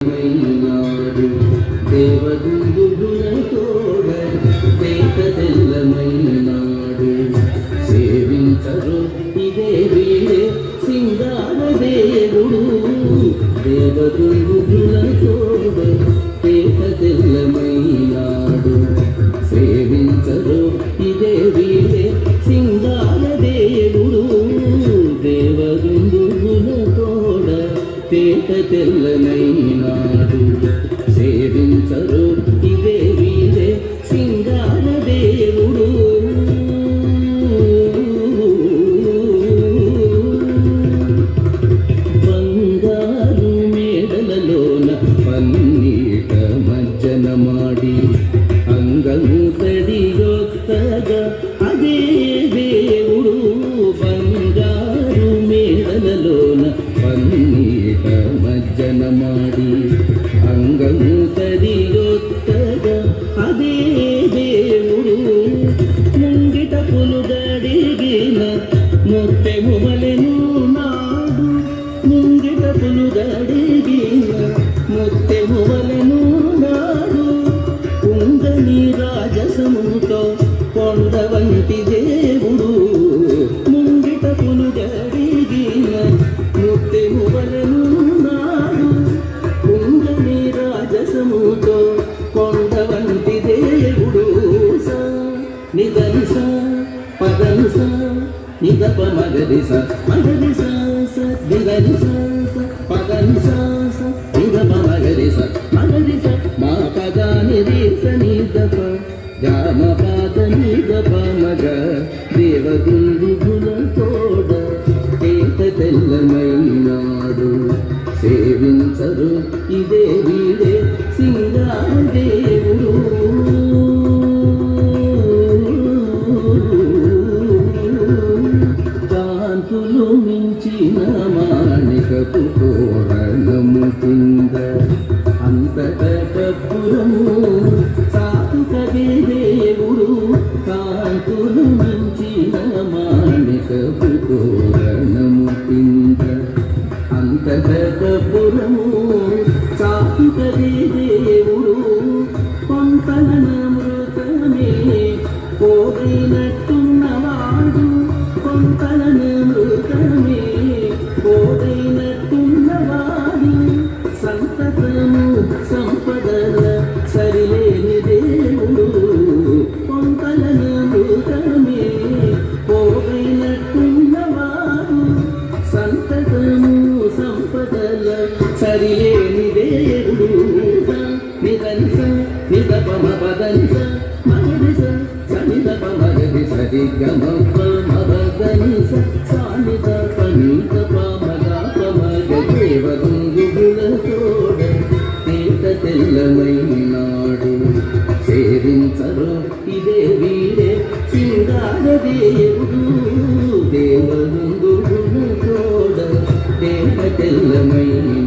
మైనాడు దేవదుందుల తోడ దేక తెల్లమైనాడు సేవించరు ఇదే వీడే సింగార దేవుడు దేవదుందుల తోడ దేక తెల్లమైనాడు సేవించరు ఇదే వీడే సింగార దేవుడు దేవదుందుల తోడ తేట తెల్లనైనాడు సేవించరు ఇదే వీడే సింగార దేవుడు బంగారు మేడలలోన పన్నీట మజ్జన ಮಾಡಿ అంగము తడియొత్తగా అదే దేవుడు బంగారు మేడలలోన పన్నీట మజ్జన ಮಾಡಿ అంగము తడియొత్తగా అదే దేవుడు ముంగిట పులుగడిగిన మొత్తెము వలెను నాడు ముంగిట పులుగడిగిన మొత్తెము వలెను నాడు కుంగని రాజసముతో కొండ వంటి దేవుడు ముంగిట పులుగడిగిన మొత్తెము వలెను నాడు కుంగని రాజసముతో కొండ వంటి దేవుడు సా నిదనిస పదనిస నిదప మగరిస మగరిస నిదనిస పదనిస నిదప మగరిస మగరిస మా పద నిరీస నిదప జామ పాద నిదప మగ దేవదుందుల తోడ తేట తెల్లమైనాడు సేవించరు ఇదే వీడే సింగార దేవుడు కాంతులు మించిన మాణికపు తోరణము కింద అంతట కర్పూరము సాతుకదే దేవుడు కాంతులు మించిన మాణికపు తోరణము కింద అంతట కర్పూరము సాతుకదే దేవుడు కొంతన మృతమే పోగైనట్టున్నవాడు కొంతన మృతమే పోగైనట్టున్నవాడు సంతతము సంపదల సరిలేని దేవుడు కొంతన మృతమే పోగైనట్టున్నవాడు సంతతము సంపదల సరిలేని దేవుడు నిదనిస నిదపమ పదనిస మగరిస సనిదప మగరి సరిగమప మగనిస సానిద పనిదప మగప మగ దేవదుందుల తోడ తేట తెల్లమైనాడు సేవించరు ఇదే వీడే సింగార దేవుడు దేవదుందుల తోడ తేట తెల్లమైనాడు